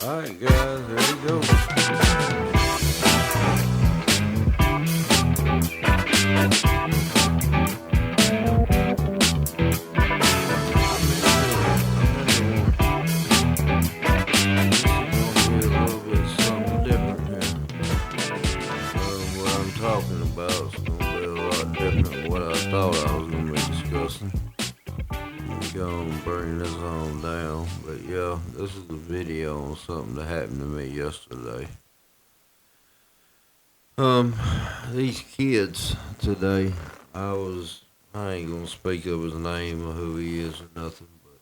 Alright, guys, here we go. This is gonna be a little bit something different here. What I'm talking about is gonna be a lot different than what I thought I was gonna be discussing. I'm gonna bring this on down, but yeah, this is a video on something that happened to me yesterday. Um, these kids today, I ain't gonna speak of his name or who he is or nothing, but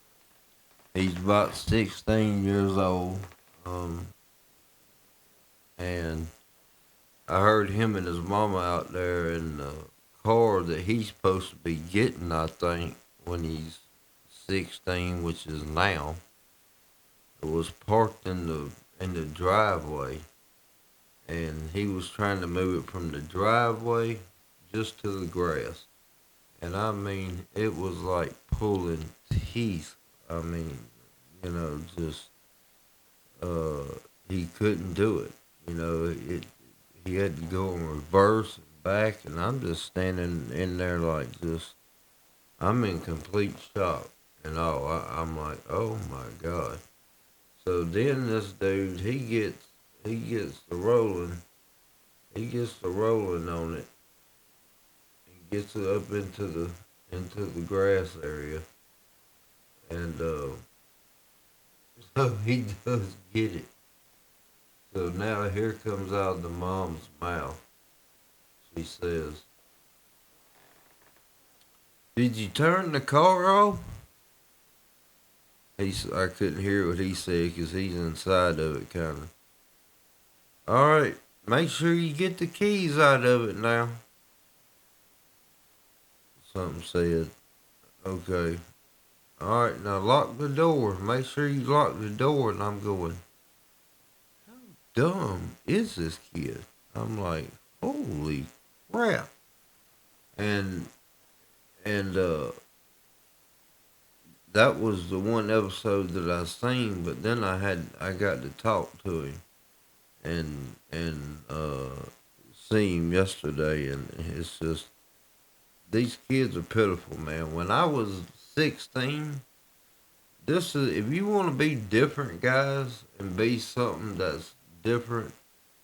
he's about 16 years old. Um, and I heard him and his mama out there in the car that he's supposed to be getting, I think, when he's 16, which is now. It was parked in the driveway, and he was trying to move it from the driveway just to the grass. And I mean, it was like pulling teeth. I mean, just he couldn't do it. He had to go in reverse and back, and I'm just standing in there like just I'm in complete shock and all. I'm like, oh my god. So then this dude, he gets to rolling, he gets to rolling on it, and gets it up into the grass area, and so he does get it. So now here comes out of the mom's mouth. She says, "Did you turn the car off?" I couldn't hear what he said because he's inside of it, kind of. All right, make sure you get the keys out of it now. Something said, okay. All right, now lock the door. Make sure you lock the door. And I'm going, how dumb is this kid? I'm like, holy crap. And and that was the one episode that I seen, but then I got to talk to him and see him yesterday, and it's just these kids are pitiful, man. When I was 16, this is if you want to be different, guys, and be something that's different.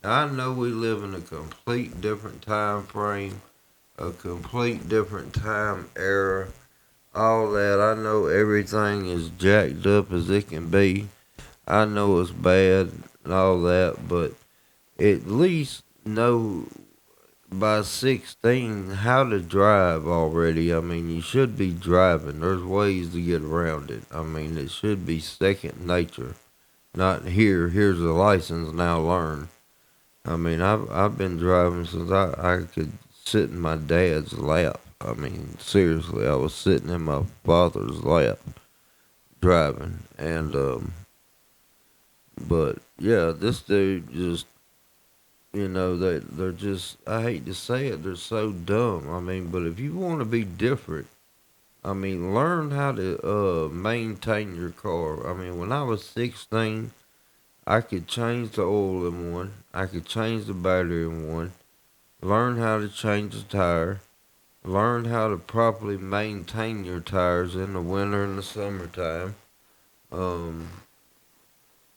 I know we live in a complete different time frame, a complete different time era, all that. I know everything is jacked up as it can be. I know it's bad and all that, but at least know by 16 how to drive already. I mean, you should be driving. There's ways to get around it. I mean, it should be second nature. Not here's a license, now learn. I mean, I've been driving since I could sit in my dad's lap. I mean, seriously, I was sitting in my father's lap driving. But yeah, this dude just, they're just, I hate to say it, they're so dumb. I mean, but if you want to be different, I mean, learn how to maintain your car. I mean, when I was 16, I could change the oil in one, I could change the battery in one, learn how to change the tire, learn how to properly maintain your tires in the winter and the summertime. Um,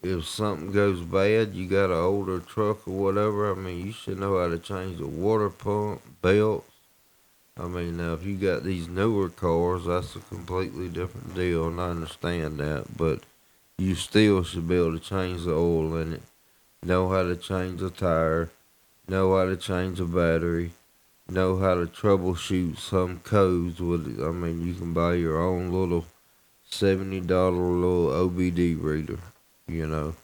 if something goes bad, you got an older truck or whatever. I mean, you should know how to change the water pump, belts. I mean, now if you got these newer cars, that's a completely different deal, and I understand that. But you still should be able to change the oil in it, know how to change the tire, know how to change the battery, know how to troubleshoot some codes with it. I mean, you can buy your own little $70 little OBD reader, you know,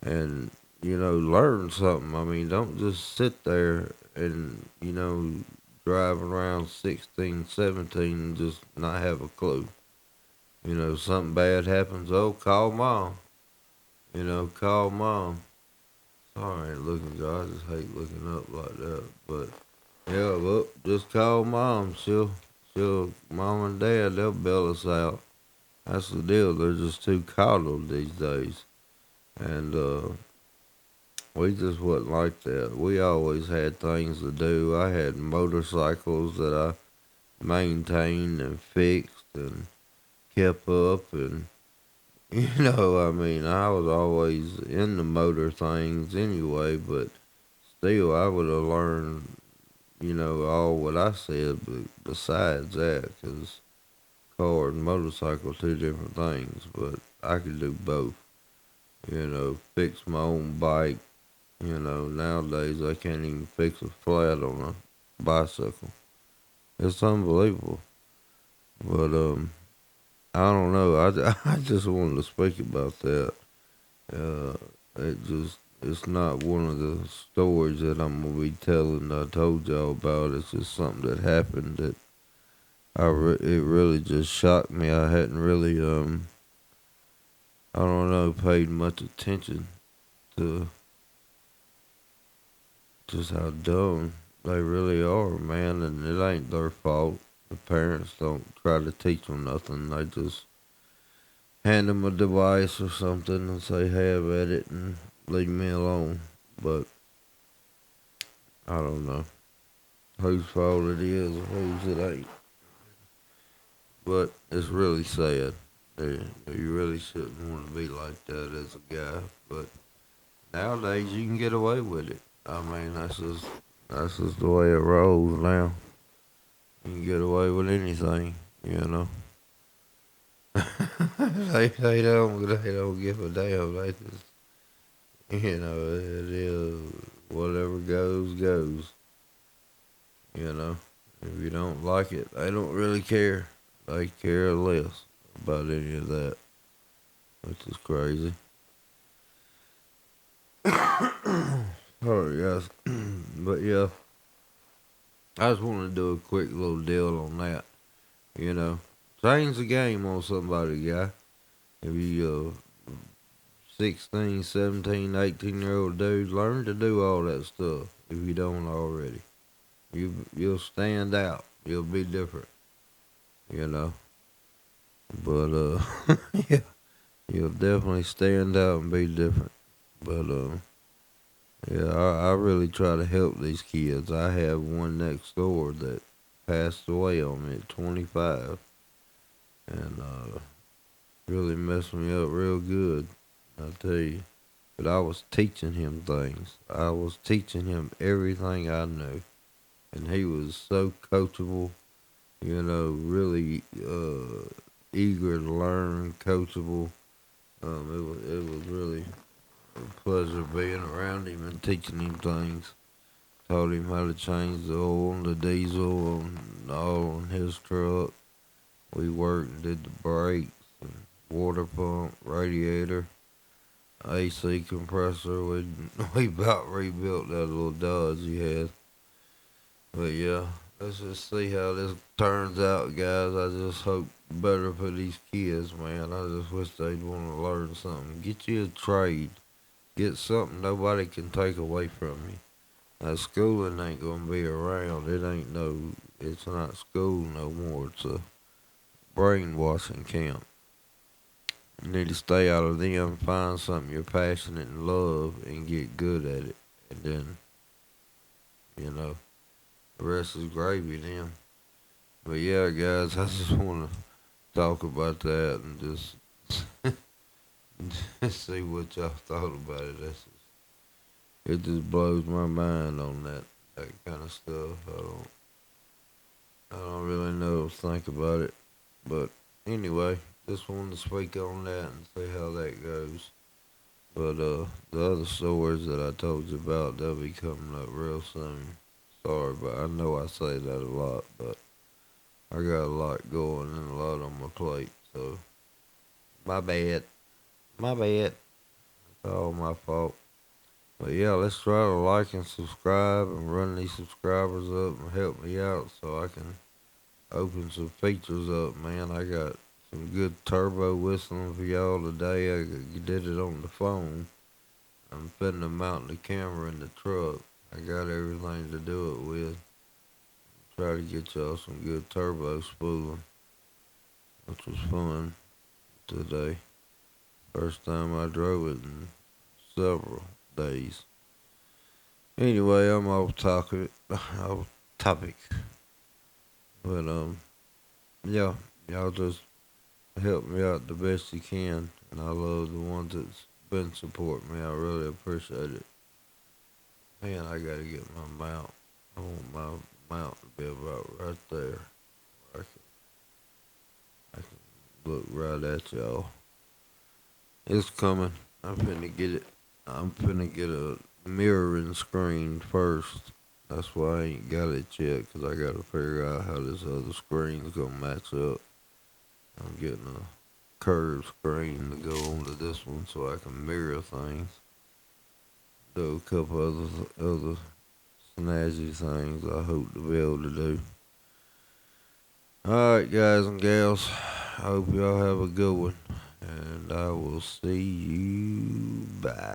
and learn something. I mean, don't just sit there and drive around 16, 17 and just not have a clue. Something bad happens. Oh, call mom. Call mom. Sorry, looking, guys. I just hate looking up like that, but. Yeah, look, just call mom. Mom and dad, they'll bail us out. That's the deal. They're just too coddled these days. And we just wasn't like that. We always had things to do. I had motorcycles that I maintained and fixed and kept up, and I mean, I was always in the motor things anyway, but still, I would have learned, all what I said, but besides that, because car and motorcycle, two different things, but I could do both, fix my own bike. Nowadays I can't even fix a flat on a bicycle. It's unbelievable. But I don't know. I just wanted to speak about that. Uh, it's not one of the stories that I'm gonna be telling that I told y'all about. It's just something that happened that it really just shocked me. I hadn't really I don't know paid much attention to just how dumb they really are, man. And it ain't their fault. The parents don't try to teach them nothing. They just hand them a device or something and say, have at it and leave me alone. But I don't know whose fault it is or whose it ain't. But it's really sad. You really shouldn't want to be like that as a guy. But nowadays you can get away with it. I mean, that's just the way it rolls now. You can get away with anything, you know. they don't give a damn. They just it is whatever goes goes. You know, if you don't like it, they don't really care. They care less about any of that, which is crazy. Sorry, guys, but yeah, I just want to do a quick little deal on that. You know, change the game on somebody, guy. If you 16, 17, 18-year-old dude, learn to do all that stuff if you don't already. You'll stand out. You'll be different, you know. But yeah, you'll definitely stand out and be different. But yeah, I really try to help these kids. I have one next door that passed away on me at 25, and really messed me up real good. I tell you. But I was teaching him things. I was teaching him everything I knew, and he was so coachable. Really eager to learn, coachable. It was really a pleasure being around him and teaching him things. Taught him how to change the oil, the diesel, and all on his truck. We worked and did the brakes, and water pump, radiator, AC compressor. We about rebuilt that little Dodge he had. But yeah, let's just see how this turns out, guys. I just hope better for these kids, man. I just wish they'd want to learn something. Get you a trade. Get something nobody can take away from you. Now, schooling ain't gonna be around. It's not school no more. It's a brainwashing camp. You need to stay out of them, find something you're passionate and love, and get good at it. And then, you know, the rest is gravy then. But yeah, guys, I just want to talk about that and just see what y'all thought about it. It just blows my mind on that kind of stuff. I don't really know what to think about it. But anyway, just wanted to speak on that and see how that goes. But the other stories that I told you about, they'll be coming up real soon. Sorry, but I know I say that a lot, but I got a lot going and a lot on my plate. So my bad. My bad. It's all my fault. But yeah, let's try to like and subscribe and run these subscribers up and help me out so I can open some features up, man. I got some good turbo whistling for y'all today. I did it on the phone. I'm finna mount the camera in the truck. I got everything to do it with. Try to get y'all some good turbo spooling, which was fun today. First time I drove it in several days. Anyway, I'm off topic. Off topic. But yeah, y'all just help me out the best you can, and I love the ones that's been supporting me. I really appreciate it. Man, I gotta get my mount. I want my mount to be about right there. I can look right at y'all. It's coming. I'm finna get it. I'm finna get a mirroring screen first. That's why I ain't got it yet, cause I gotta figure out how this other screen's gonna match up. I'm getting a curved screen to go onto this one so I can mirror things. Do a couple other snazzy things I hope to be able to do. Alright, guys and gals. I hope y'all have a good one. And I will see you. Bye.